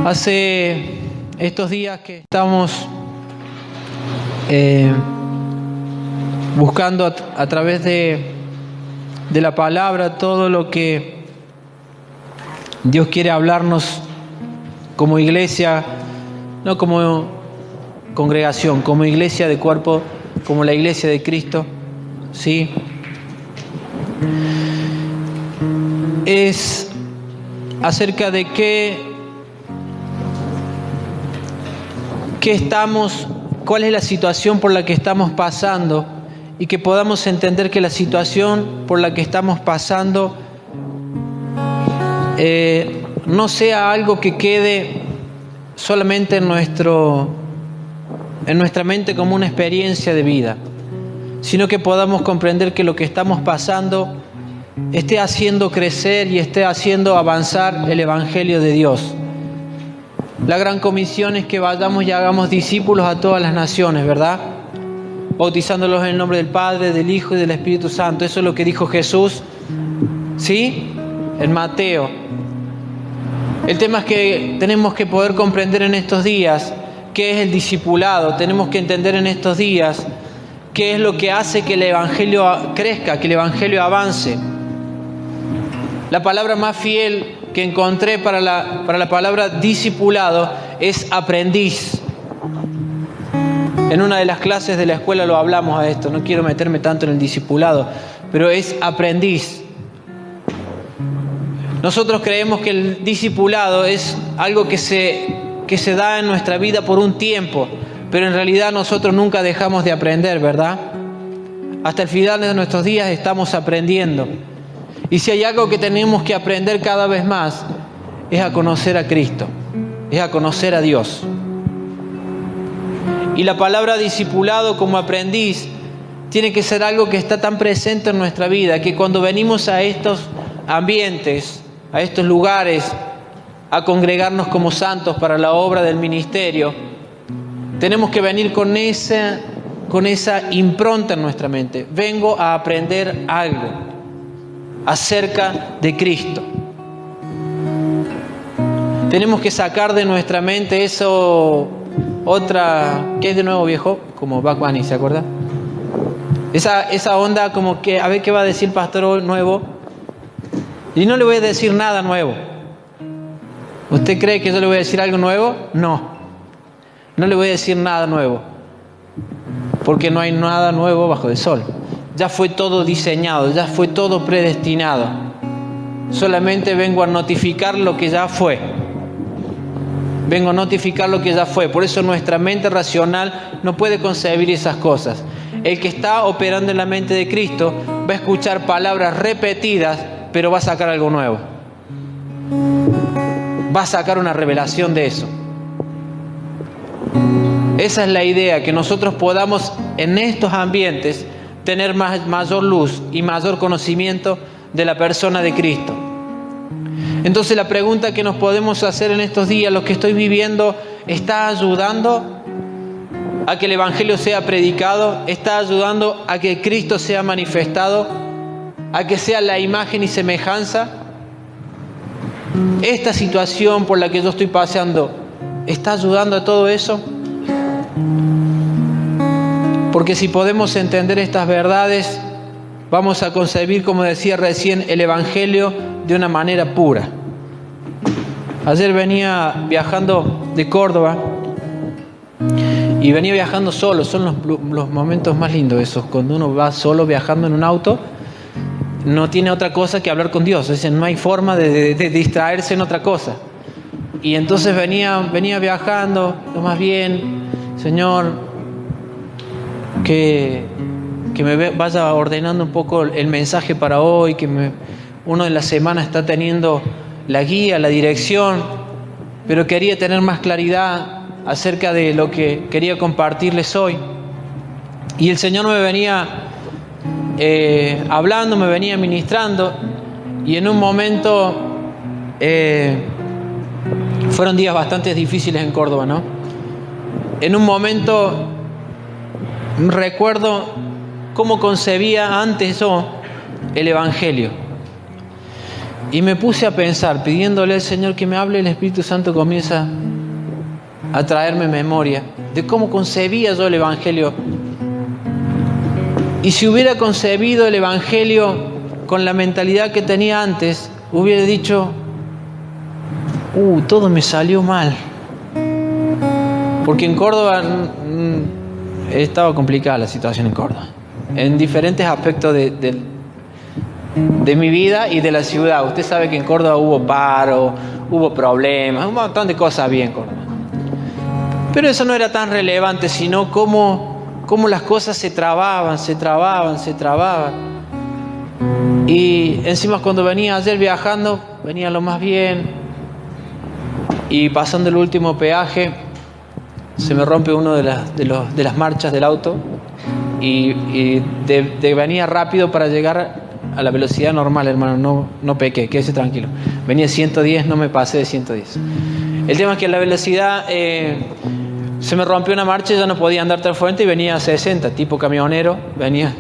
Hace estos días que estamos buscando a través de la palabra todo lo que Dios quiere hablarnos como iglesia, no como congregación, como iglesia de cuerpo, como la iglesia de Cristo, ¿sí? Es acerca de qué estamos, cuál es la situación por la que estamos pasando, y que podamos entender que la situación por la que estamos pasando no sea algo que quede solamente en nuestra mente como una experiencia de vida, sino que podamos comprender que lo que estamos pasando esté haciendo crecer y esté haciendo avanzar el Evangelio de Dios. La gran comisión es que vayamos y hagamos discípulos a todas las naciones, ¿verdad? Bautizándolos en el nombre del Padre, del Hijo y del Espíritu Santo. Eso es lo que dijo Jesús, ¿sí? En Mateo. El tema es que tenemos que poder comprender en estos días qué es el discipulado. Tenemos que entender en estos días qué es lo que hace que el Evangelio crezca, que el Evangelio avance. La palabra más fiel que encontré para la palabra discipulado es aprendiz. En una de las clases de la escuela lo hablamos a esto, no quiero meterme tanto en el discipulado, pero es aprendiz. Nosotros creemos que el discipulado es algo que se da en nuestra vida por un tiempo, pero en realidad nosotros nunca dejamos de aprender, ¿verdad? Hasta el final de nuestros días estamos aprendiendo. Y si hay algo que tenemos que aprender cada vez más, es a conocer a Cristo, es a conocer a Dios. Y la palabra discipulado como aprendiz tiene que ser algo que está tan presente en nuestra vida, que cuando venimos a estos ambientes, a estos lugares, a congregarnos como santos para la obra del ministerio, tenemos que venir con esa impronta en nuestra mente. Vengo a aprender algo acerca de Cristo. Tenemos que sacar de nuestra mente eso, ¿qué es de nuevo, viejo? Como Bad Bunny, ¿se acuerda? Esa onda como que, a ver qué va a decir el pastor nuevo. Y no le voy a decir nada nuevo. ¿Usted cree que yo le voy a decir algo nuevo? No le voy a decir nada nuevo, porque no hay nada nuevo bajo el sol. Ya fue todo diseñado, ya fue todo predestinado. Solamente vengo a notificar lo que ya fue. Vengo a notificar lo que ya fue. Por eso nuestra mente racional no puede concebir esas cosas. El que está operando en la mente de Cristo va a escuchar palabras repetidas, pero va a sacar algo nuevo. Va a sacar una revelación de eso. Esa es la idea, que nosotros podamos en estos ambientes tener mayor luz y mayor conocimiento de la persona de Cristo. Entonces la pregunta que nos podemos hacer en estos días, lo que estoy viviendo, ¿está ayudando a que el Evangelio sea predicado? ¿Está ayudando a que Cristo sea manifestado? ¿A que sea la imagen y semejanza? ¿Esta situación por la que yo estoy pasando está ayudando a todo eso? Porque si podemos entender estas verdades, vamos a concebir, como decía recién, el Evangelio de una manera pura. Ayer venía viajando de Córdoba Y venía viajando solo. Son los momentos más lindos esos, cuando uno va solo viajando en un auto, no tiene otra cosa que hablar con Dios. Es decir, no hay forma de distraerse en otra cosa. Y entonces venía viajando, lo más bien, Señor, que me vaya ordenando un poco el mensaje para hoy, uno de la semana está teniendo la guía, la dirección, pero quería tener más claridad acerca de lo que quería compartirles hoy. Y el Señor me venía hablando, me venía ministrando, y en un momento fueron días bastante difíciles en Córdoba, ¿no? En un momento recuerdo cómo concebía antes yo el Evangelio. Y me puse a pensar, pidiéndole al Señor que me hable. El Espíritu Santo comienza a traerme memoria de cómo concebía yo el Evangelio. Y si hubiera concebido el Evangelio con la mentalidad que tenía antes, hubiera dicho, todo me salió mal. Porque en Córdoba estaba complicada la situación en Córdoba, en diferentes aspectos de mi vida y de la ciudad. Usted sabe que en Córdoba hubo paro, hubo problemas, un montón de cosas había en Córdoba. Pero eso no era tan relevante, sino cómo las cosas se trababan. Y encima cuando venía ayer viajando, venía lo más bien, y pasando el último peaje, se me rompe uno de las marchas del auto, y venía rápido para llegar a la velocidad normal, hermano, no pequé, quédese tranquilo. Venía 110, no me pasé de 110. El tema es que la velocidad, se me rompió una marcha y ya no podía andar tan fuerte, y venía a 60, tipo camionero, venía.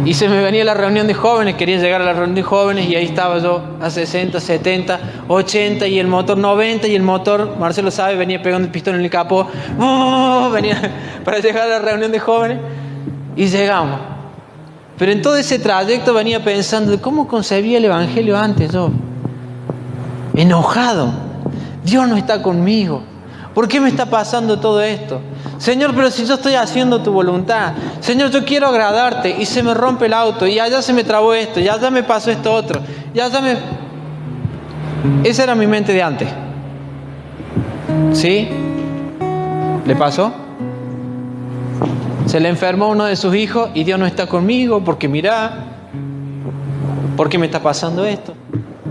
Y se me venía la reunión de jóvenes, quería llegar a la reunión de jóvenes, y ahí estaba yo a 60, 70, 80, y el motor 90, y el motor, Marcelo sabe, venía pegando el pistón en el capó, venía para llegar a la reunión de jóvenes, y llegamos. Pero en todo ese trayecto venía pensando de cómo concebía el Evangelio antes yo. Enojado. Dios no está conmigo. ¿Por qué me está pasando todo esto? Señor, pero si yo estoy haciendo tu voluntad. Señor, yo quiero agradarte, y se me rompe el auto, y allá se me trabó esto, y allá me pasó esto otro, y allá me... Esa era mi mente de antes. ¿Sí? ¿Le pasó? Se le enfermó uno de sus hijos y Dios no está conmigo, porque mirá, ¿por qué me está pasando esto?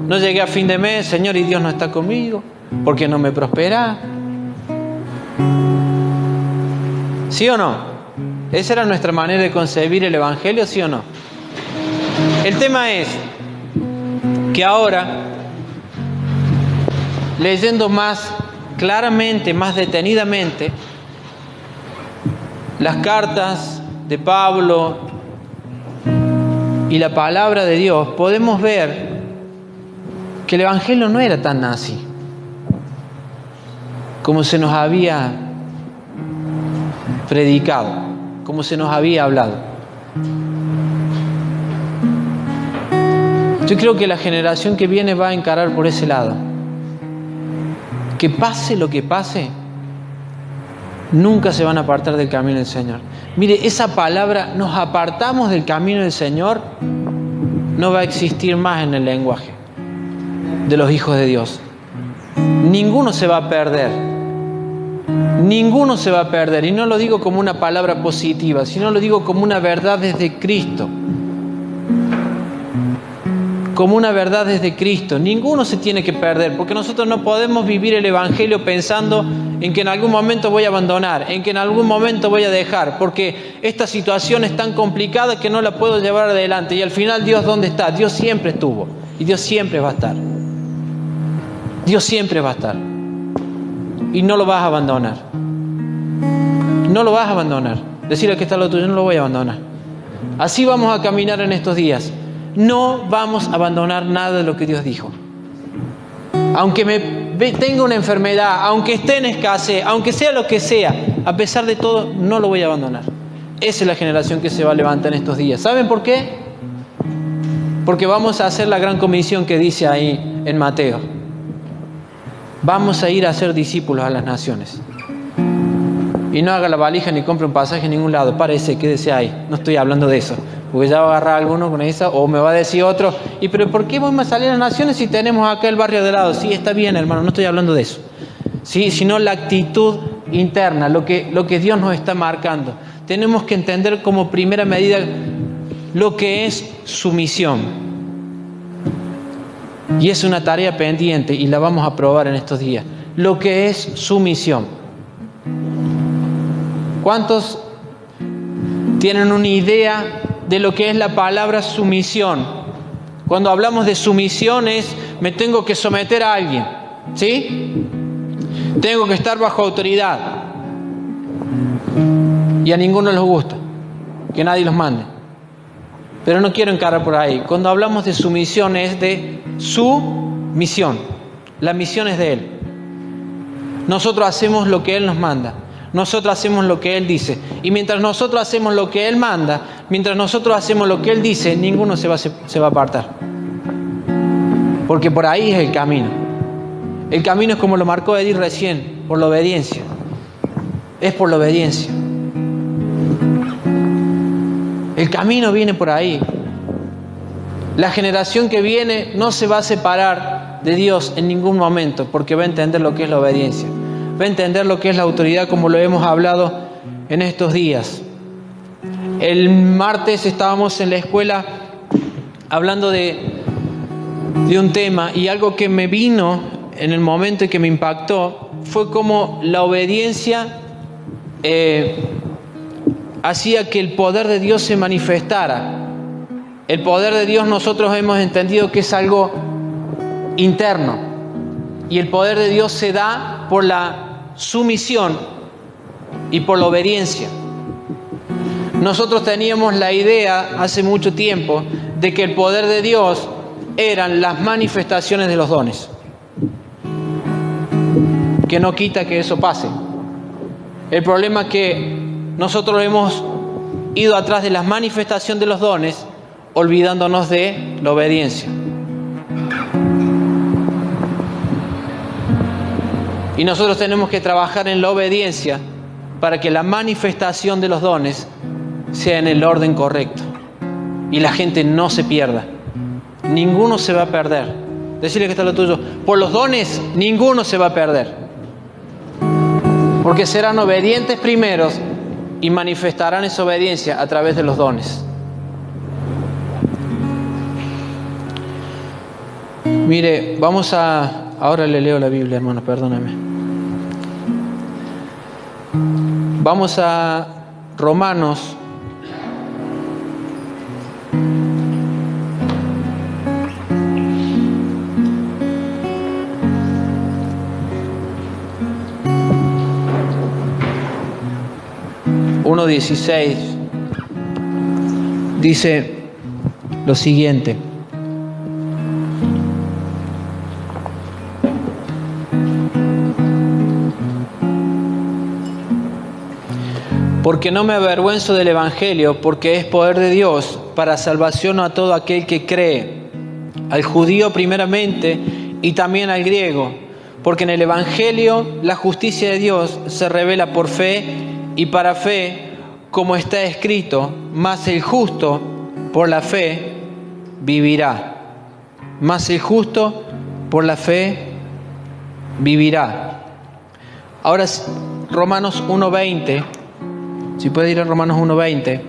No llegué a fin de mes, Señor, y Dios no está conmigo, porque no me prospera. ¿Sí o no? Esa era nuestra manera de concebir el Evangelio, ¿sí o no? El tema es que ahora, leyendo más claramente, más detenidamente, las cartas de Pablo y la palabra de Dios, podemos ver que el Evangelio no era tan así como se nos había predicado, como se nos había hablado. Yo creo que la generación que viene va a encarar por ese lado. Que pase lo que pase, nunca se van a apartar del camino del Señor. Mire, esa palabra, nos apartamos del camino del Señor, no va a existir más en el lenguaje de los hijos de Dios. Ninguno se va a perder. Ninguno se va a perder. Y no lo digo como una palabra positiva, sino lo digo como una verdad desde Cristo. Como una verdad desde Cristo. Ninguno se tiene que perder, porque nosotros no podemos vivir el Evangelio pensando en que en algún momento voy a abandonar, en que en algún momento voy a dejar, porque esta situación es tan complicada que no la puedo llevar adelante. Y al final, Dios, ¿dónde está? Dios siempre estuvo, y Dios siempre va a estar. Dios siempre va a estar. Y no lo vas a abandonar. No lo vas a abandonar. Decirle que está lo tuyo, no lo voy a abandonar. Así vamos a caminar en estos días. No vamos a abandonar nada de lo que Dios dijo. Aunque tenga una enfermedad, aunque esté en escasez, aunque sea lo que sea, a pesar de todo, no lo voy a abandonar. Esa es la generación que se va a levantar en estos días. ¿Saben por qué? Porque vamos a hacer la gran comisión que dice ahí en Mateo. Vamos a ir a hacer discípulos a las naciones. y no haga la valija ni compre un pasaje en ningún lado. Párese, quédese ahí. No estoy hablando de eso. Porque ya va a agarrar alguno con esa, o me va a decir otro, ¿y pero por qué vamos a salir a las naciones si tenemos acá el barrio de lado? Sí, está bien, hermano, no estoy hablando de eso. Sí, sino la actitud interna, lo que Dios nos está marcando. Tenemos que entender como primera medida lo que es su misión. Y es una tarea pendiente y la vamos a probar en estos días. Lo que es su misión. ¿Cuántos tienen una idea de lo que es la palabra sumisión? Cuando hablamos de sumisión es, me tengo que someter a alguien, ¿sí? Tengo que estar bajo autoridad. Y a ninguno les gusta que nadie los mande. Pero no quiero encarar por ahí. Cuando hablamos de sumisión es de su misión. La misión es de Él. Nosotros hacemos lo que Él nos manda. Nosotros hacemos lo que Él dice. Y mientras nosotros hacemos lo que Él manda, mientras nosotros hacemos lo que Él dice, ninguno se va a apartar. Porque por ahí es el camino. El camino es como lo marcó Edith recién, por la obediencia. Es por la obediencia. El camino viene por ahí. La generación que viene no se va a separar de Dios en ningún momento, porque va a entender lo que es la obediencia. Va a entender lo que es la autoridad, como lo hemos hablado en estos días. El martes estábamos en la escuela hablando de un tema, y algo que me vino en el momento y que me impactó fue cómo la obediencia hacía que el poder de Dios se manifestara. El poder de Dios nosotros hemos entendido que es algo interno, y el poder de Dios se da por la sumisión y por la obediencia. Nosotros teníamos la idea hace mucho tiempo de que el poder de Dios eran las manifestaciones de los dones, que no quita que eso pase. El problema es que nosotros hemos ido atrás de la manifestación de los dones, olvidándonos de la obediencia. Y nosotros tenemos que trabajar en la obediencia para que la manifestación de los dones sea en el orden correcto y la gente no se pierda. Ninguno se va a perder. Decirle que está lo tuyo. Por los dones, ninguno se va a perder. Porque serán obedientes primeros y manifestarán esa obediencia a través de los dones. Mire, ahora le leo la Biblia, hermano, perdóname. Vamos a Romanos. Romanos 1:16 dice lo siguiente: porque no me avergüenzo del Evangelio, porque es poder de Dios para salvación a todo aquel que cree, al judío primeramente y también al griego, porque en el Evangelio la justicia de Dios se revela por fe y para fe, como está escrito, mas el justo por la fe vivirá. Mas el justo por la fe vivirá. Ahora Romanos 1:20. Si puede ir a Romanos 1:20.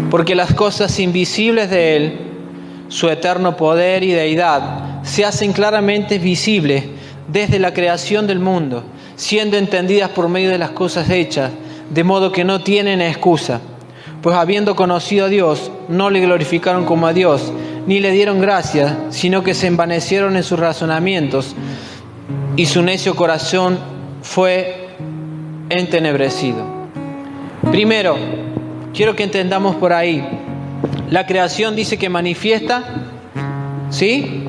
Porque las cosas invisibles de Él, su eterno poder y deidad, se hacen claramente visibles desde la creación del mundo, siendo entendidas por medio de las cosas hechas, de modo que no tienen excusa. Pues habiendo conocido a Dios, no le glorificaron como a Dios, ni le dieron gracias, sino que se envanecieron en sus razonamientos, y su necio corazón fue entenebrecido. Primero, quiero que entendamos por ahí, la creación dice que manifiesta, ¿sí?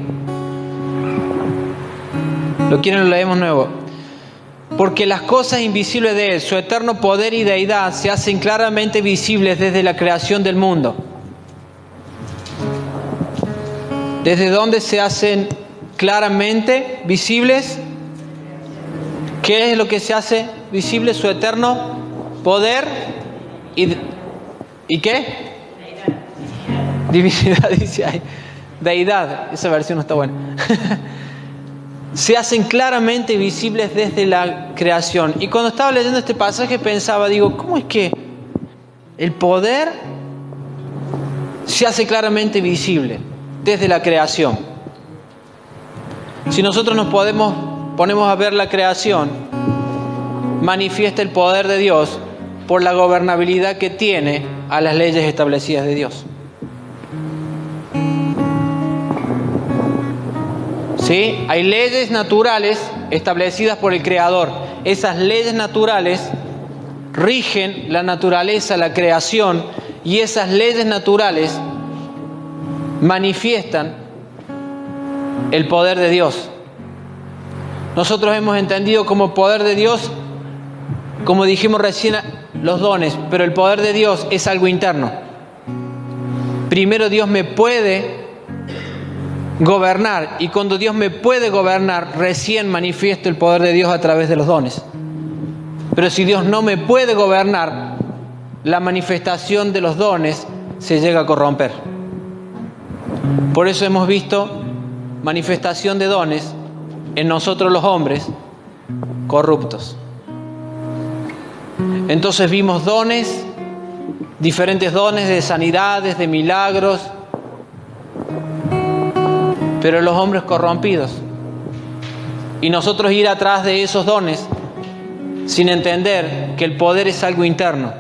¿Lo quieren? Lo leemos nuevo. Porque las cosas invisibles de Él, su eterno poder y deidad, se hacen claramente visibles desde la creación del mundo. ¿Desde dónde se hacen claramente visibles. ¿Qué es lo que se hace visible? Su eterno poder y ¿qué? Divinidad, dice ahí. Deidad, esa versión no está buena. Se hacen claramente visibles desde la creación. Y cuando estaba leyendo este pasaje pensaba, digo, ¿cómo es que el poder se hace claramente visible desde la creación? Si nosotros ponemos a ver la creación, manifiesta el poder de Dios por la gobernabilidad que tiene a las leyes establecidas de Dios. ¿Sí? Hay leyes naturales establecidas por el Creador. Esas leyes naturales rigen la naturaleza, la creación, y esas leyes naturales manifiestan el poder de Dios. Nosotros hemos entendido como poder de Dios, como dijimos recién, los dones, pero el poder de Dios es algo interno. Primero Dios me puede gobernar, y cuando Dios me puede gobernar, recién manifiesto el poder de Dios a través de los dones. Pero si Dios no me puede gobernar, la manifestación de los dones se llega a corromper. Por eso hemos visto manifestación de dones en nosotros los hombres corruptos. Entonces vimos dones, diferentes dones de sanidades, de milagros, pero los hombres corrompidos. Y nosotros ir atrás de esos dones sin entender que el poder es algo interno.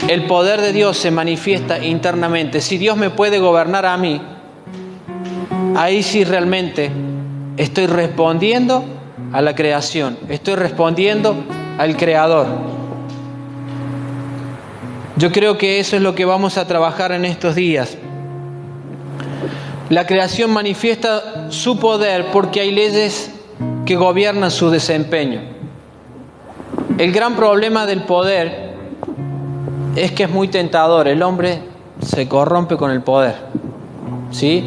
El poder de Dios se manifiesta internamente. Si Dios me puede gobernar a mí, ahí sí realmente estoy respondiendo a la creación, estoy respondiendo al Creador. Yo creo que eso es lo que vamos a trabajar en estos días. La creación manifiesta su poder porque hay leyes que gobiernan su desempeño. El gran problema del poder es que es muy tentador. El hombre se corrompe con el poder, ¿sí?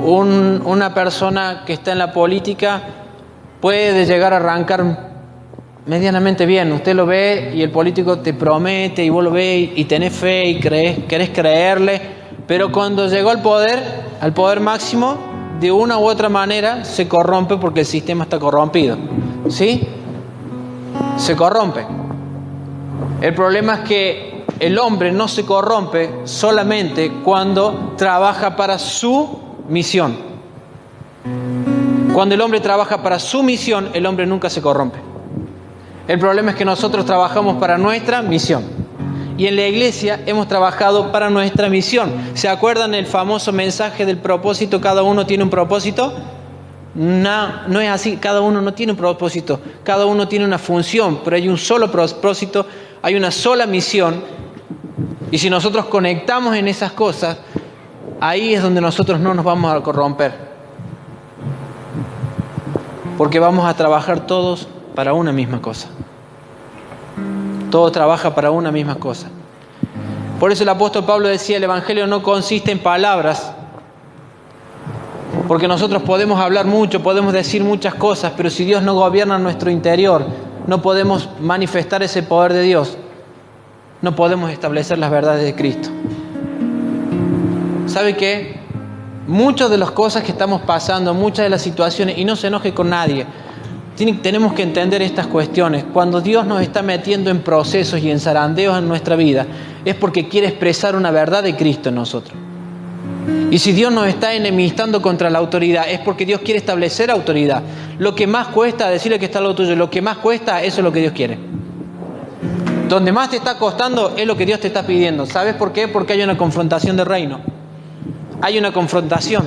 Una persona que está en la política puede llegar a arrancar medianamente bien. Usted lo ve y el político te promete y vos lo ves y tenés fe y querés creerle. Pero cuando llegó al poder máximo, de una u otra manera se corrompe porque el sistema está corrompido, ¿sí? Se corrompe. El problema es que el hombre no se corrompe solamente cuando trabaja para su misión. Cuando el hombre trabaja para su misión, el hombre nunca se corrompe. El problema es que nosotros trabajamos para nuestra misión. Y en la iglesia hemos trabajado para nuestra misión. ¿Se acuerdan el famoso mensaje del propósito? ¿Cada uno tiene un propósito? No es así. Cada uno no tiene un propósito. Cada uno tiene una función, pero hay un solo propósito, hay una sola misión. Y si nosotros conectamos en esas cosas, ahí es donde nosotros no nos vamos a corromper. Porque vamos a trabajar todos para una misma cosa. Todo trabaja para una misma cosa. Por eso el apóstol Pablo decía, el evangelio no consiste en palabras, porque nosotros podemos hablar mucho, podemos decir muchas cosas, pero si Dios no gobierna nuestro interior, no podemos manifestar ese poder de Dios, no podemos establecer las verdades de Cristo. ¿Sabe qué? Muchas de las cosas que estamos pasando, muchas de las situaciones, y no se enoje con nadie, tenemos que entender estas cuestiones. Cuando Dios nos está metiendo en procesos y en zarandeos en nuestra vida, es porque quiere expresar una verdad de Cristo en nosotros. Y si Dios nos está enemistando contra la autoridad, es porque Dios quiere establecer autoridad. Lo que más cuesta, decirle que está al lado tuyo, lo que más cuesta, eso es lo que Dios quiere. Donde más te está costando, es lo que Dios te está pidiendo. ¿Sabes por qué? Porque hay una confrontación de reino. Hay una confrontación.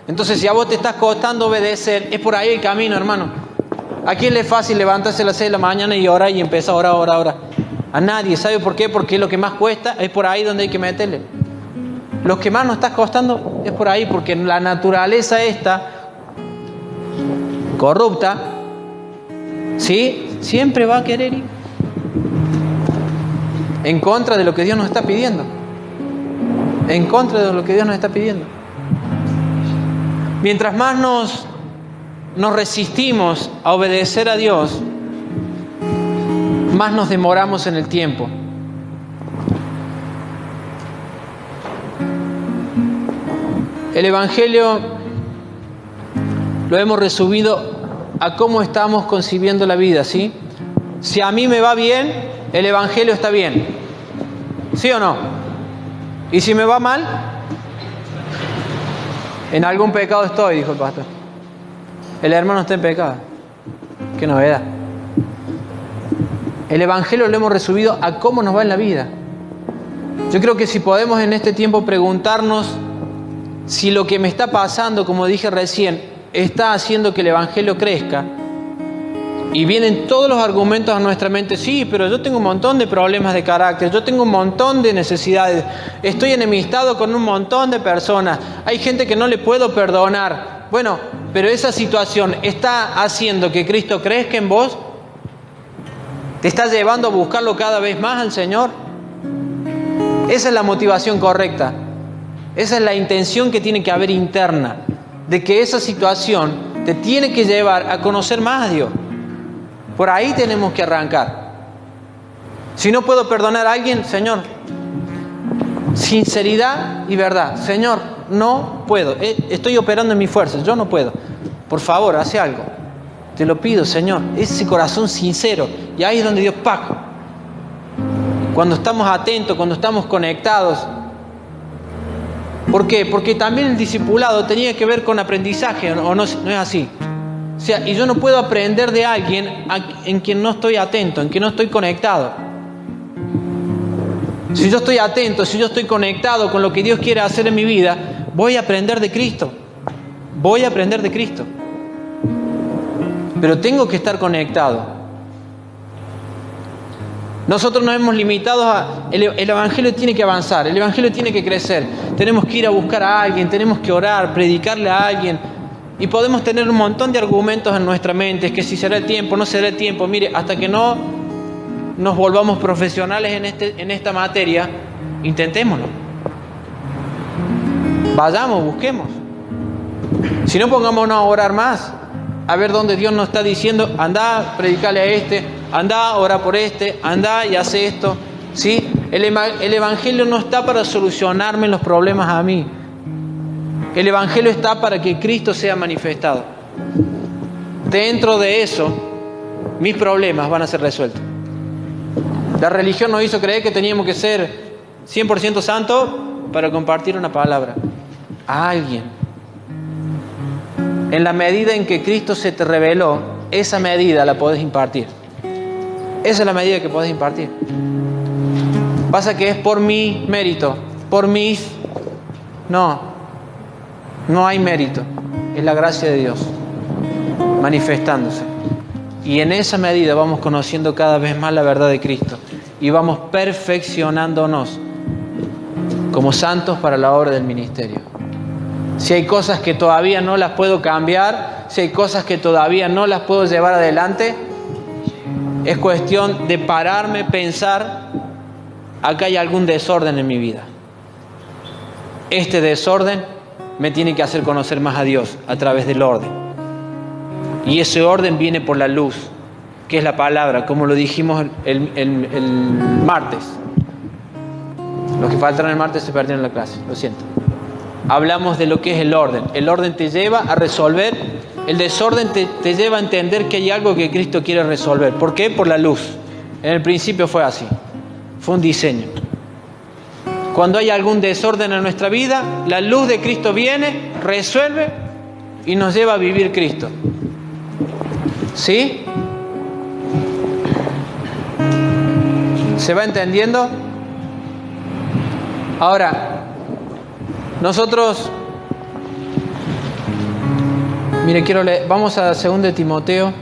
Entonces, si a vos te está costando obedecer, es por ahí el camino, hermano. ¿A quién le es fácil levantarse a las 6 de la mañana y orar y empezar a orar? A nadie. ¿Sabe por qué? Porque lo que más cuesta es por ahí donde hay que meterle. Lo que más nos está costando es por ahí, porque la naturaleza esta corrupta, ¿sí? Siempre va a querer ir en contra de lo que Dios nos está pidiendo. En contra de lo que Dios nos está pidiendo. Mientras más nos resistimos a obedecer a Dios, más nos demoramos en el tiempo. El Evangelio lo hemos resumido a cómo estamos concibiendo la vida, ¿sí? Si a mí me va bien, el Evangelio está bien. ¿Sí o no? ¿Y si me va mal? En algún pecado estoy, dijo el pastor. El hermano está en pecado. Qué novedad. El Evangelio lo hemos resumido a cómo nos va en la vida. Yo creo que si podemos en este tiempo preguntarnos si lo que me está pasando, como dije recién, está haciendo que el Evangelio crezca, y vienen todos los argumentos a nuestra mente. Sí, pero yo tengo un montón de problemas de carácter, yo tengo un montón de necesidades, estoy enemistado con un montón de personas, hay gente que no le puedo perdonar. Bueno, pero esa situación está haciendo que Cristo crezca en vos, te está llevando a buscarlo cada vez más al Señor. Esa es la motivación correcta. Esa es la intención que tiene que haber interna, de que esa situación te tiene que llevar a conocer más a Dios. Por ahí tenemos que arrancar. Si no puedo perdonar a alguien, Señor, sinceridad y verdad. Señor, no puedo. Estoy operando en mi fuerza. Yo no puedo. Por favor, hace algo. Te lo pido, Señor. Ese corazón sincero. Y ahí es donde Dios paga. Cuando estamos atentos, cuando estamos conectados. ¿Por qué? Porque también el discipulado tenía que ver con aprendizaje, ¿o no es así? O sea, y yo no puedo aprender de alguien en quien no estoy atento, en quien no estoy conectado. Si yo estoy atento, si yo estoy conectado con lo que Dios quiere hacer en mi vida, voy a aprender de Cristo. Voy a aprender de Cristo. Pero tengo que estar conectado. Nosotros nos hemos limitado a... El Evangelio tiene que avanzar, el Evangelio tiene que crecer. Tenemos que ir a buscar a alguien, tenemos que orar, predicarle a alguien. Y podemos tener un montón de argumentos en nuestra mente, es que si será el tiempo, no será el tiempo. Mire, hasta que no nos volvamos profesionales en esta materia, intentémoslo. Vayamos, busquemos. Si no, pongámonos a orar más, a ver dónde Dios nos está diciendo, andá, predicarle a este, andá, ora por este, andá y hace esto. ¿Sí? El Evangelio no está para solucionarme los problemas a mí. El Evangelio está para que Cristo sea manifestado. Dentro de eso, mis problemas van a ser resueltos. La religión nos hizo creer que teníamos que ser 100% santos para compartir una palabra a alguien. En la medida en que Cristo se te reveló, esa medida la podés impartir. Esa es la medida que podés impartir. Pasa que es por mi mérito, por mis... No hay mérito. Es la gracia de Dios manifestándose. Y en esa medida vamos conociendo cada vez más la verdad de Cristo. Y vamos perfeccionándonos como santos para la obra del ministerio. Si hay cosas que todavía no las puedo cambiar, si hay cosas que todavía no las puedo llevar adelante, es cuestión de pararme, pensar, acá hay algún desorden en mi vida. Este desorden me tiene que hacer conocer más a Dios a través del orden. Y ese orden viene por la luz, que es la palabra, como lo dijimos el martes. Los que faltaron el martes se perdieron la clase, lo siento. Hablamos de lo que es el orden. El orden te lleva a resolver, el desorden te lleva a entender que hay algo que Cristo quiere resolver. ¿Por qué? Por la luz. En el principio fue así, fue un diseño. Cuando hay algún desorden en nuestra vida, la luz de Cristo viene, resuelve y nos lleva a vivir Cristo. ¿Sí? ¿Se va entendiendo? Ahora, nosotros, mire, quiero leer, vamos a 2 de Timoteo.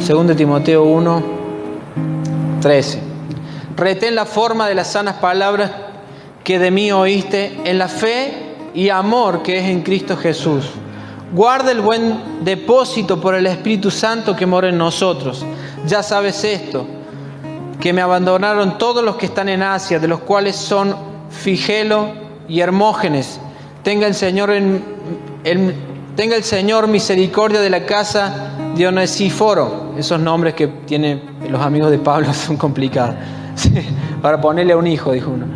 Según de Timoteo 1, 13. Retén la forma de las sanas palabras que de mí oíste en la fe y amor que es en Cristo Jesús. Guarda el buen depósito por el Espíritu Santo que mora en nosotros. Ya sabes esto, que me abandonaron todos los que están en Asia, de los cuales son Figelo y Hermógenes. Tenga el Señor misericordia de la casa de Onesíforo. Esos nombres que tienen los amigos de Pablo son complicados. Para ponerle a un hijo, dijo uno.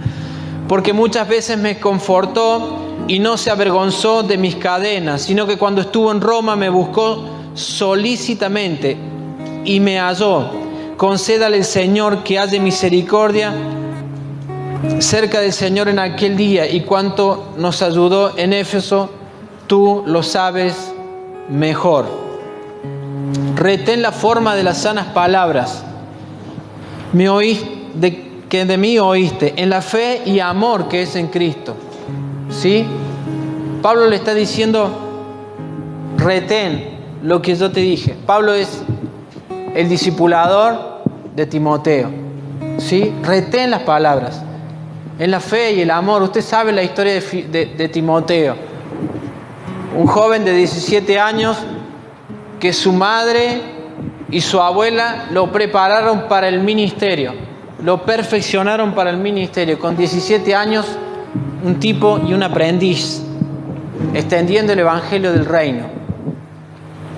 Porque muchas veces me confortó y no se avergonzó de mis cadenas, sino que cuando estuvo en Roma me buscó solícitamente y me halló. Concédale el Señor que halle misericordia cerca del Señor en aquel día, y cuánto nos ayudó en Éfeso, tú lo sabes mejor. Retén la forma de las sanas palabras que de mí oíste, en la fe y amor que es en Cristo. ¿Sí? Pablo le está diciendo, retén lo que yo te dije. Pablo es el discipulador de Timoteo. ¿Sí? Retén las palabras. En la fe y el amor. Usted sabe la historia de Timoteo. Un joven de 17 años que su madre y su abuela lo prepararon para el ministerio. Lo perfeccionaron para el ministerio. Con 17 años, un tipo y un aprendiz, extendiendo el evangelio del reino.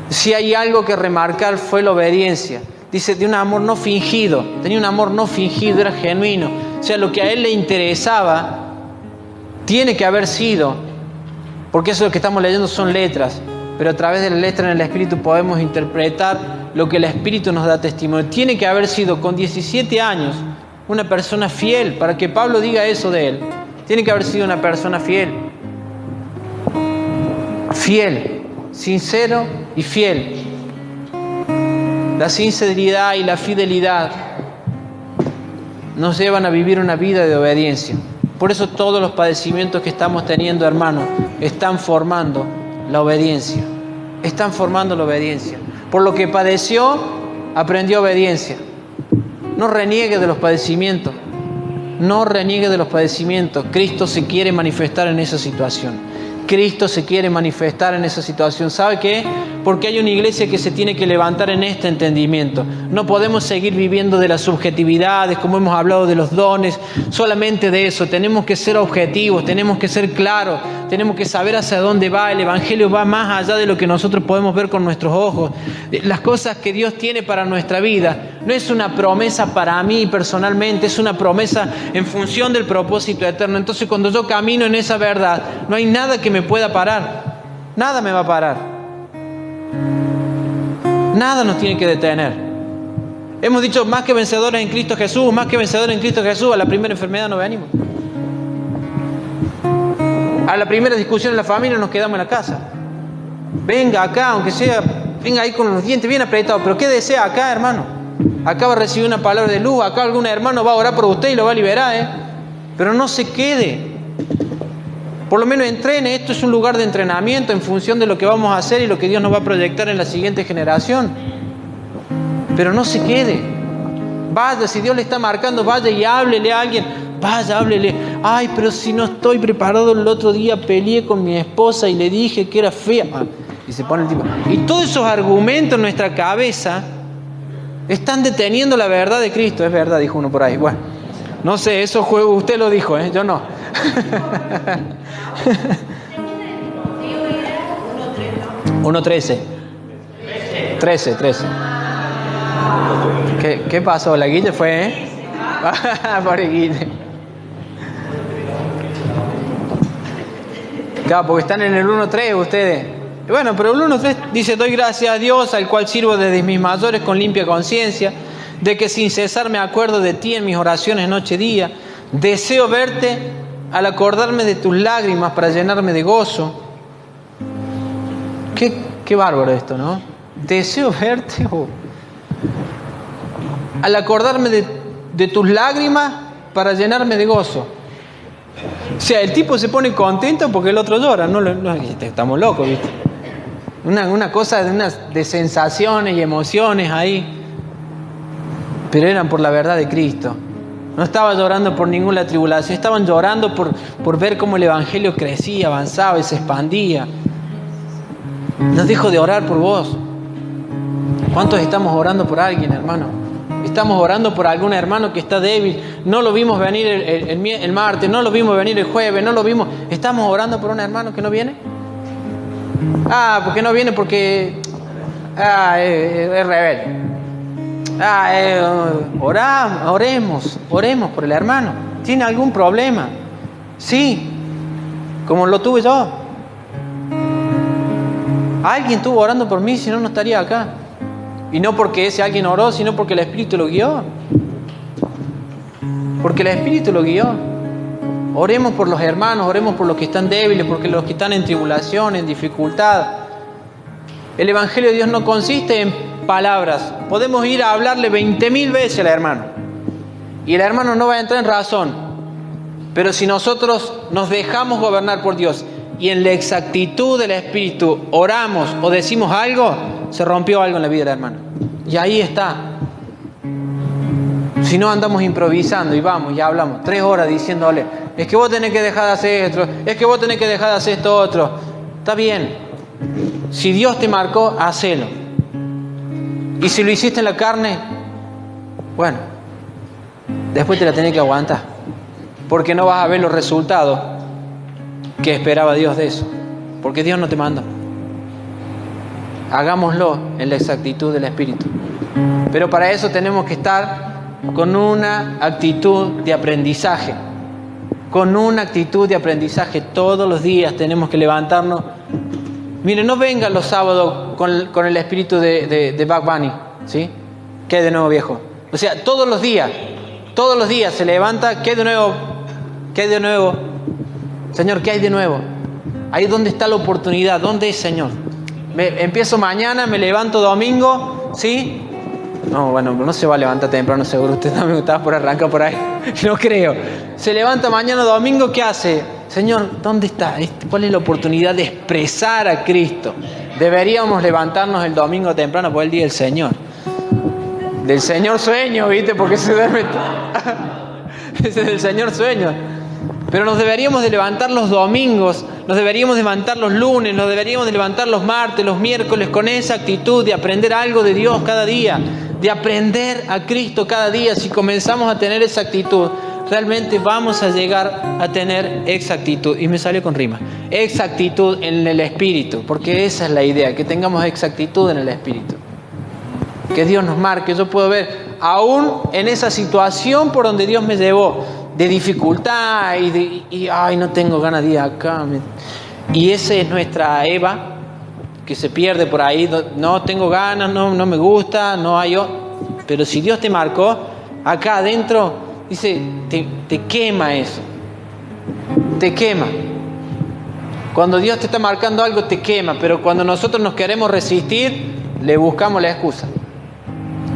Si hay algo que remarcar fue la obediencia. Dice, de un amor no fingido. Tenía un amor no fingido, era genuino. O sea, lo que a él le interesaba tiene que haber sido, porque eso lo que estamos leyendo son letras, pero a través de las letras en el Espíritu podemos interpretar lo que el Espíritu nos da testimonio. Tiene que haber sido con 17 años una persona fiel, para que Pablo diga eso de él. Tiene que haber sido una persona fiel. Fiel, sincero y fiel. La sinceridad y la fidelidad nos llevan a vivir una vida de obediencia. Por eso todos los padecimientos que estamos teniendo, hermanos, están formando la obediencia. Están formando la obediencia. Por lo que padeció, aprendió obediencia. No reniegue de los padecimientos. No reniegue de los padecimientos. Cristo se quiere manifestar en esa situación. Cristo se quiere manifestar en esa situación. ¿Sabe qué? Porque hay una iglesia que se tiene que levantar en este entendimiento. No podemos seguir viviendo de las subjetividades, como hemos hablado de los dones, solamente de eso. Tenemos que ser objetivos, tenemos que ser claros, tenemos que saber hacia dónde va. El Evangelio va más allá de lo que nosotros podemos ver con nuestros ojos. Las cosas que Dios tiene para nuestra vida no es una promesa para mí personalmente, es una promesa en función del propósito eterno. Entonces, cuando yo camino en esa verdad, no hay nada que me pueda parar. Nada me va a parar. Nada nos tiene que detener. Hemos dicho más que vencedores en Cristo Jesús, más que vencedores en Cristo Jesús. A la primera enfermedad no venimos. A la primera discusión en la familia nos quedamos en la casa. Venga acá, aunque sea, venga ahí con los dientes bien apretados. Pero ¿qué desea acá, hermano? Acá va a recibir una palabra de luz. Acá algún hermano va a orar por usted y lo va a liberar, Pero no se quede. Por lo menos entrene. Esto es un lugar de entrenamiento en función de lo que vamos a hacer y lo que Dios nos va a proyectar en la siguiente generación. Pero no se quede. Vaya, si Dios le está marcando, vaya y háblele a alguien. Vaya, háblele. Ay, pero si no estoy preparado, el otro día peleé con mi esposa y le dije que era fea. Y se pone el tipo. Y todos esos argumentos en nuestra cabeza están deteniendo la verdad de Cristo. Es verdad, dijo uno por ahí. Bueno, no sé, eso usted lo dijo, yo no. 1:13. 13. ¿Qué pasó? La Guille fue, Pobre Guille. Claro, porque están en el 1:3 ustedes. Bueno, pero el 1:3 dice: doy gracias a Dios, al cual sirvo desde mis mayores con limpia conciencia, de que sin cesar me acuerdo de ti en mis oraciones noche y día. Deseo verte al acordarme de tus lágrimas para llenarme de gozo. Qué bárbaro esto, ¿no? Deseo verte al acordarme de tus lágrimas para llenarme de gozo. O sea, el tipo se pone contento porque el otro llora. No, estamos locos, ¿viste? Una cosa de sensaciones y emociones ahí. Pero eran por la verdad de Cristo. No estaba llorando por ninguna tribulación. Estaban llorando por ver cómo el Evangelio crecía, avanzaba y se expandía. No dejo de orar por vos. ¿Cuántos estamos orando por alguien, hermano? Estamos orando por algún hermano que está débil. No lo vimos venir el martes, no lo vimos venir el jueves, no lo vimos. ¿Estamos orando por un hermano que no viene? ¿Por qué no viene? Porque es rebelde. Oremos por el hermano. ¿Tiene algún problema? Sí, como lo tuve yo. Alguien estuvo orando por mí, si no, no estaría acá. Y no porque ese alguien oró, sino porque el Espíritu lo guió. Porque el Espíritu lo guió. Oremos por los hermanos, oremos por los que están débiles, porque los que están en tribulación, en dificultad. El Evangelio de Dios no consiste en palabras. Podemos ir a hablarle 20.000 veces al hermano y el hermano no va a entrar en razón. Pero si nosotros nos dejamos gobernar por Dios y en la exactitud del Espíritu oramos o decimos algo, se rompió algo en la vida del hermano. Y ahí está. Si no, andamos improvisando y vamos, ya hablamos 3 horas diciéndole: es que vos tenés que dejar de hacer esto, es que vos tenés que dejar de hacer esto otro. Está bien. Si Dios te marcó, hacelo. Y si lo hiciste en la carne, bueno, después te la tenés que aguantar, porque no vas a ver los resultados que esperaba Dios de eso, porque Dios no te mandó. Hagámoslo en la exactitud del Espíritu. Pero para eso tenemos que estar con una actitud de aprendizaje. Con una actitud de aprendizaje. Todos los días tenemos que levantarnos. Miren, no vengan los sábados con el espíritu de Bugs Bunny, ¿sí? ¿Qué hay de nuevo, viejo? O sea, todos los días se levanta. ¿Qué hay de nuevo? ¿Qué hay de nuevo? Señor, ¿qué hay de nuevo? Ahí donde está la oportunidad. ¿Dónde es, Señor? Empiezo mañana, me levanto domingo, ¿sí? No, bueno, no se va a levantar temprano, seguro. Usted también estaba por arrancar por ahí. No creo. Se levanta mañana domingo, ¿qué hace? Señor, ¿dónde está? ¿Cuál es la oportunidad de expresar a Cristo? Deberíamos levantarnos el domingo temprano por el día del Señor. Del Señor sueño, ¿viste? Porque se duerme. Ese es el Señor sueño. Pero nos deberíamos de levantar los domingos, nos deberíamos de levantar los lunes, nos deberíamos de levantar los martes, los miércoles, con esa actitud de aprender algo de Dios cada día, de aprender a Cristo cada día. Si comenzamos a tener esa actitud, realmente vamos a llegar a tener exactitud. Y me salió con rima. Exactitud en el Espíritu, porque esa es la idea, que tengamos exactitud en el Espíritu. Que Dios nos marque. Yo puedo ver, aún en esa situación por donde Dios me llevó, de dificultad y ay, no tengo ganas de ir acá. Y esa es nuestra Eva, que se pierde por ahí. No tengo ganas, no me gusta, no hay. Pero si Dios te marcó, acá adentro, dice, te quema eso. Te quema. Cuando Dios te está marcando algo, te quema. Pero cuando nosotros nos queremos resistir, le buscamos la excusa.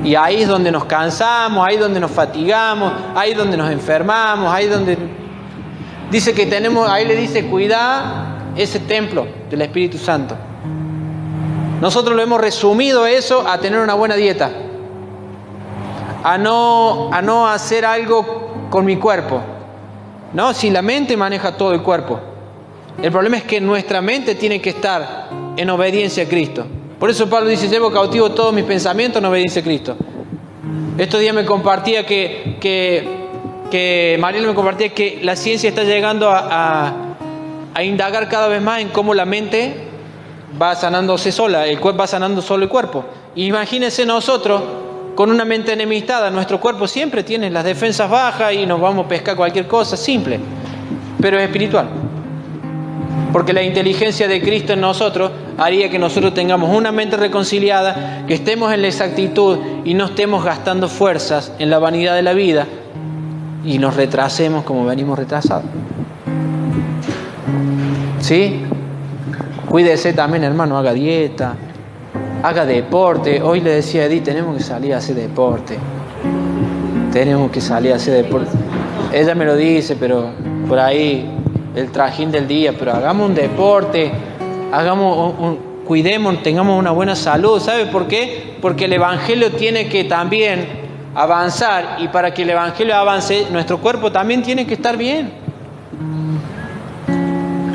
Y ahí es donde nos cansamos, ahí es donde nos fatigamos, ahí es donde nos enfermamos, ahí es donde... Dice que tenemos, ahí le dice, cuidá ese templo del Espíritu Santo. Nosotros lo hemos resumido eso a tener una buena dieta. A no hacer algo con mi cuerpo. No, si la mente maneja todo el cuerpo. El problema es que nuestra mente tiene que estar en obediencia a Cristo. Por eso Pablo dice, llevo cautivo todos mis pensamientos en obediencia a Cristo. Estos días me compartía que Mariela me compartía que la ciencia está llegando a indagar cada vez más en cómo la mente va sanándose sola, el cuerpo va sanando solo el cuerpo. Imagínense nosotros con una mente enemistada, nuestro cuerpo siempre tiene las defensas bajas y nos vamos a pescar cualquier cosa, simple, pero es espiritual. Porque la inteligencia de Cristo en nosotros haría que nosotros tengamos una mente reconciliada, que estemos en la exactitud y no estemos gastando fuerzas en la vanidad de la vida y nos retrasemos como venimos retrasados. ¿Sí? Cuídese también, hermano, haga dieta, haga deporte. Hoy le decía a Edith, tenemos que salir a hacer deporte. Tenemos que salir a hacer deporte. Ella me lo dice, pero por ahí... el trajín del día, pero hagamos un deporte, cuidemos, tengamos una buena salud. ¿Sabe por qué? Porque el Evangelio tiene que también avanzar, y para que el Evangelio avance, nuestro cuerpo también tiene que estar bien.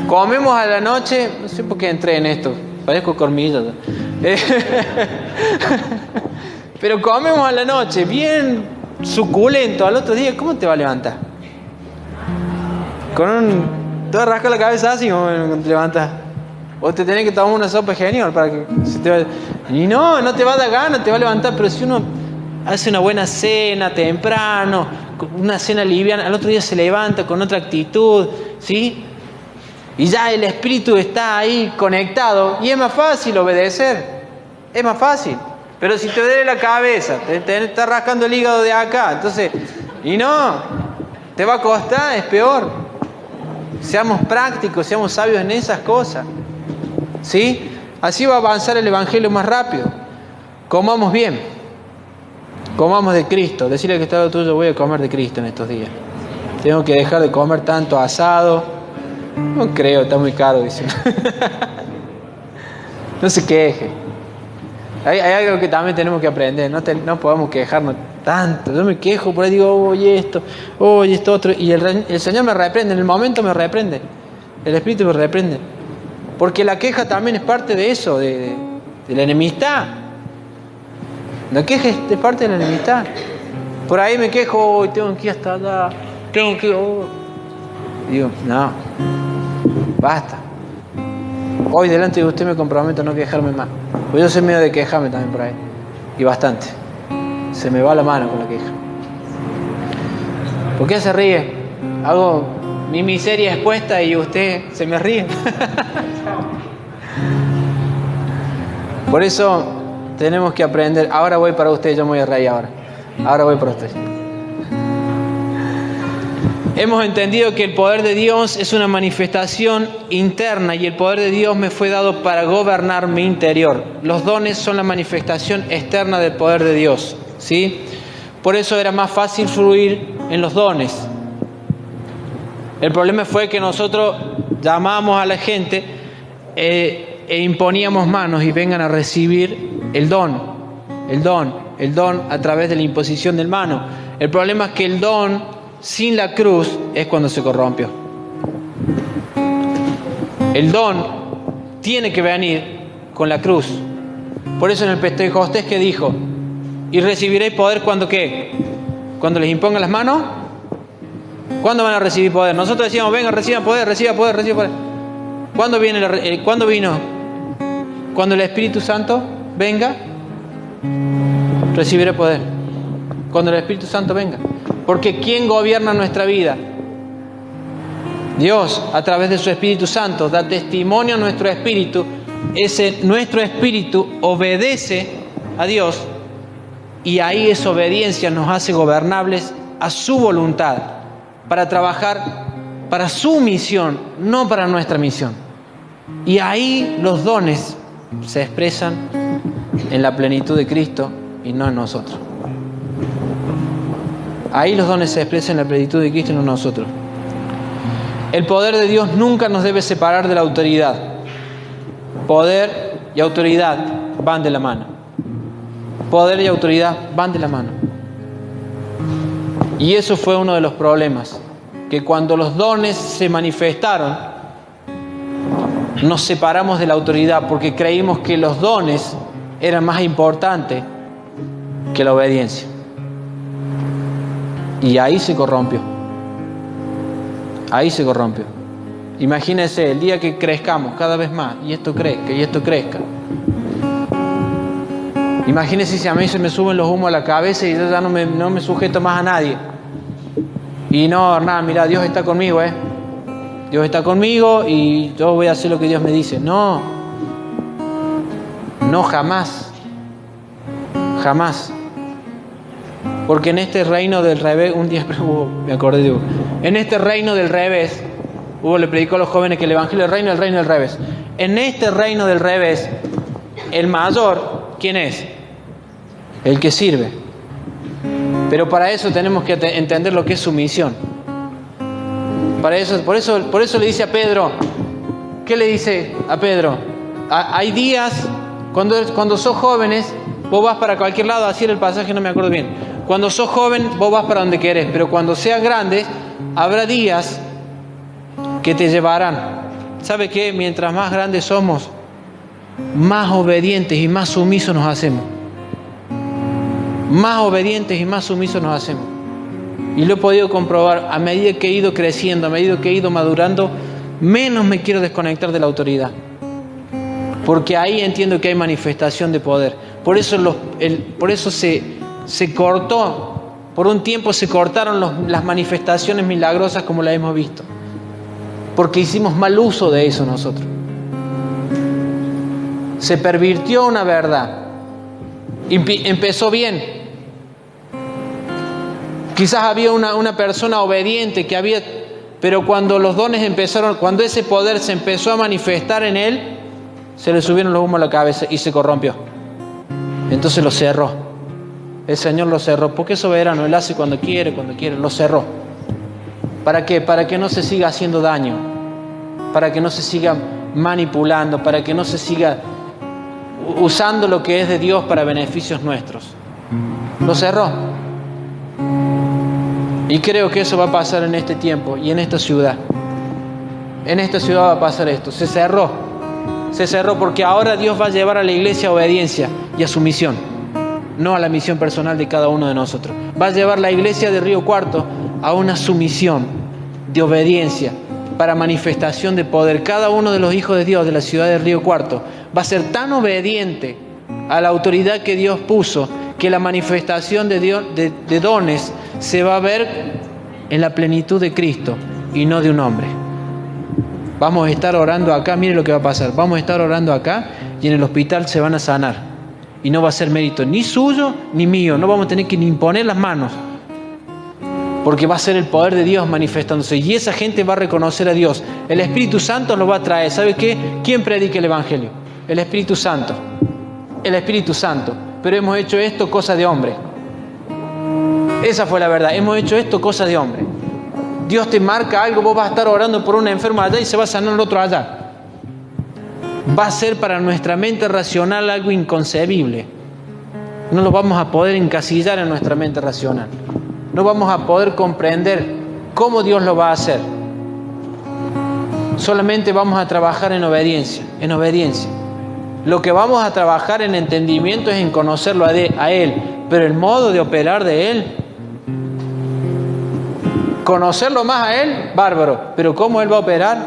Comemos a la noche, no sé por qué entré en esto, Parezco Cormillo. Pero comemos a la noche, bien suculento. Al otro día, ¿cómo te va a levantar? Te vas a rascar la cabeza así como te levantas. O te tenés que tomar una sopa genial para que se te vaya. Y no te va a dar ganas, te va a levantar. Pero si uno hace una buena cena temprano, una cena liviana, al otro día se levanta con otra actitud, ¿sí? Y ya el espíritu está ahí conectado y es más fácil obedecer. Es más fácil. Pero si te duele la cabeza, te está rascando el hígado de acá, entonces, y no, te va a costar, es peor. Seamos prácticos, seamos sabios en esas cosas. ¿Sí? Así va a avanzar el evangelio más rápido. Comamos bien. Comamos de Cristo. Decirle que está lo tuyo, voy a comer de Cristo en estos días. Tengo que dejar de comer tanto asado. No creo, está muy caro, dice. No se queje. Hay algo que también tenemos que aprender. No podemos quejarnos tanto. Yo me quejo, por ahí digo, oye esto otro. Y el Señor me reprende, en el momento me reprende. El Espíritu me reprende. Porque la queja también es parte de eso, de la enemistad. La queja es parte de la enemistad. Por ahí me quejo, hoy tengo que ir hasta allá, Digo, no, basta. Hoy delante de usted me comprometo a no quejarme más. Pues yo soy medio de quejarme también por ahí. Y bastante. Se me va la mano con la queja. ¿Por qué se ríe? Hago mi miseria expuesta y usted se me ríe. Por eso tenemos que aprender. Ahora voy para usted, yo me voy a reír ahora. Ahora voy para usted. Hemos entendido que el poder de Dios es una manifestación interna y el poder de Dios me fue dado para gobernar mi interior. Los dones son la manifestación externa del poder de Dios, ¿sí? Por eso era más fácil fluir en los dones. El problema fue que nosotros llamábamos a la gente e imponíamos manos y vengan a recibir el don a través de la imposición del mano. El problema es que el don sin la cruz es cuando se corrompió. El don tiene que venir con la cruz. Por eso en el Pentecostés que dijo, y recibiréis poder cuando ¿qué? Cuando les impongan las manos. ¿Cuándo van a recibir poder? Nosotros decíamos, venga, reciba poder. ¿Cuándo vino? Cuando el Espíritu Santo venga, recibiré poder. Cuando el Espíritu Santo venga. Porque ¿quién gobierna nuestra vida? Dios, a través de su Espíritu Santo, da testimonio a nuestro espíritu. Nuestro espíritu obedece a Dios y ahí esa obediencia nos hace gobernables a su voluntad para trabajar para su misión, no para nuestra misión. Y ahí los dones se expresan en la plenitud de Cristo y no en nosotros. Ahí los dones se expresan en la plenitud de Cristo y no en nosotros. El poder de Dios nunca nos debe separar de la autoridad. Poder y autoridad van de la mano. Poder y autoridad van de la mano. Y eso fue uno de los problemas, que cuando los dones se manifestaron, nos separamos de la autoridad porque creímos que los dones eran más importantes que la obediencia. Y ahí se corrompió. Ahí se corrompió. Imagínense el día que crezcamos cada vez más y esto crezca. Imagínense si a mí se me suben los humos a la cabeza y yo ya no me sujeto más a nadie. Y no, Hernán, mira, Dios está conmigo, Dios está conmigo y yo voy a hacer lo que Dios me dice. No, jamás. Jamás. Porque en este reino del revés, un día me acordé, digo, en este reino del revés, Hugo le predicó a los jóvenes que el evangelio del reino del revés. En este reino del revés, el mayor, ¿quién es? El que sirve. Pero para eso tenemos que entender lo que es su misión. Por eso le dice a Pedro, ¿qué le dice a Pedro? Hay días, cuando sos jóvenes, vos vas para cualquier lado, así era el pasaje, no me acuerdo bien. Cuando sos joven, vos vas para donde querés, pero cuando seas grande, habrá días que te llevarán. ¿Sabe qué? Mientras más grandes somos, más obedientes y más sumisos nos hacemos. Más obedientes y más sumisos nos hacemos. Y lo he podido comprobar a medida que he ido creciendo, a medida que he ido madurando, menos me quiero desconectar de la autoridad. Porque ahí entiendo que hay manifestación de poder. Por eso se cortó, por un tiempo se cortaron las manifestaciones milagrosas como las hemos visto. Porque hicimos mal uso de eso nosotros. Se pervirtió una verdad. Empezó bien. Quizás había una persona obediente que había, pero cuando los dones empezaron, cuando ese poder se empezó a manifestar en él, se le subieron los humos a la cabeza y se corrompió. Entonces lo cerró. El Señor lo cerró, porque es soberano, Él hace cuando quiere, lo cerró. ¿Para qué? Para que no se siga haciendo daño, para que no se siga manipulando, para que no se siga usando lo que es de Dios para beneficios nuestros. Lo cerró. Y creo que eso va a pasar en este tiempo y en esta ciudad. En esta ciudad va a pasar esto. Se cerró porque ahora Dios va a llevar a la iglesia a obediencia y a sumisión, no a la misión personal de cada uno de nosotros. Va a llevar la iglesia de Río Cuarto a una sumisión de obediencia para manifestación de poder. Cada uno de los hijos de Dios de la ciudad de Río Cuarto va a ser tan obediente a la autoridad que Dios puso, que la manifestación de Dios, de dones se va a ver en la plenitud de Cristo y no de un hombre. Vamos a estar orando acá, mire lo que va a pasar. Vamos a estar orando acá y en el hospital se van a sanar. Y no va a ser mérito ni suyo ni mío. No vamos a tener que ni imponer las manos. Porque va a ser el poder de Dios manifestándose. Y esa gente va a reconocer a Dios. El Espíritu Santo lo va a traer. ¿Sabe qué? ¿Quién predica el Evangelio? El Espíritu Santo. El Espíritu Santo. Pero hemos hecho esto cosa de hombre. Esa fue la verdad. Hemos hecho esto cosa de hombre. Dios te marca algo, vos vas a estar orando por un enfermo allá y se va a sanar el otro allá. Va a ser para nuestra mente racional algo inconcebible. No lo vamos a poder encasillar en nuestra mente racional. No vamos a poder comprender cómo Dios lo va a hacer. Solamente vamos a trabajar en obediencia, en obediencia. Lo que vamos a trabajar en entendimiento es en conocerlo a Él, pero el modo de operar de Él, conocerlo más a Él, bárbaro, pero cómo Él va a operar,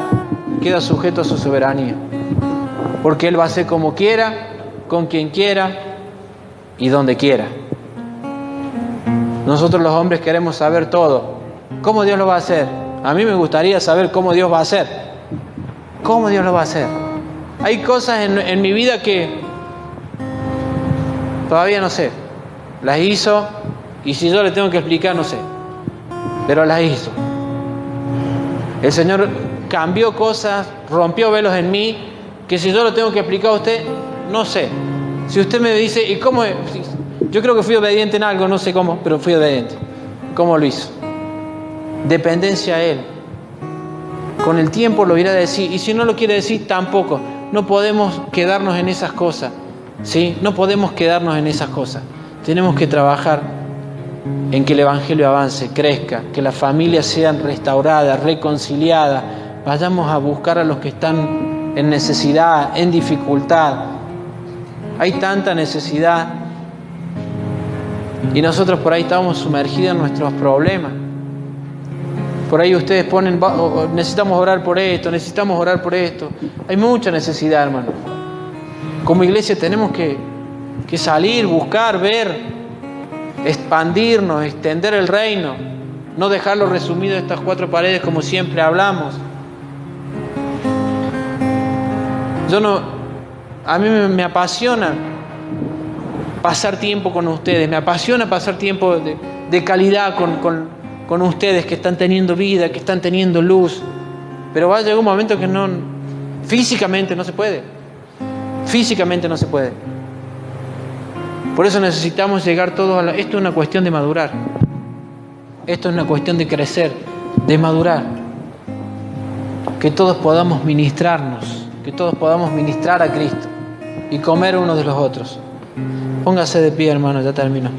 queda sujeto a su soberanía. Porque Él va a hacer como quiera, con quien quiera y donde quiera. Nosotros los hombres queremos saber todo. ¿Cómo Dios lo va a hacer? A mí me gustaría saber cómo Dios va a hacer. ¿Cómo Dios lo va a hacer? Hay cosas en mi vida que todavía no sé. Las hizo y si yo le tengo que explicar, no sé. Pero las hizo. El Señor cambió cosas, rompió velos en mí, que si yo lo tengo que explicar a usted, no sé. Si usted me dice, ¿y cómo es? Yo creo que fui obediente en algo, no sé cómo, pero fui obediente. ¿Cómo lo hizo? Dependencia a Él. Con el tiempo lo irá a decir, y si no lo quiere decir, tampoco. No podemos quedarnos en esas cosas, ¿sí? No podemos quedarnos en esas cosas. Tenemos que trabajar en que el Evangelio avance, crezca, que las familias sean restauradas, reconciliadas. Vayamos a buscar a los que están en necesidad, en dificultad. Hay tanta necesidad y nosotros por ahí estamos sumergidos en nuestros problemas. Por ahí ustedes ponen, necesitamos orar por esto, necesitamos orar por esto. Hay mucha necesidad, hermano. Como iglesia tenemos que salir, buscar, ver, expandirnos, extender el reino, no dejarlo resumido en estas 4 paredes como siempre hablamos. A mí me apasiona pasar tiempo con ustedes, me apasiona pasar tiempo de calidad con ustedes que están teniendo vida, que están teniendo luz, pero va a llegar un momento que físicamente no se puede. Físicamente no se puede. Por eso necesitamos llegar todos a esto es una cuestión de madurar. Esto es una cuestión de crecer, de madurar. Que todos podamos ministrarnos, que todos podamos ministrar a Cristo y comer unos de los otros. Póngase de pie, hermano, ya termino.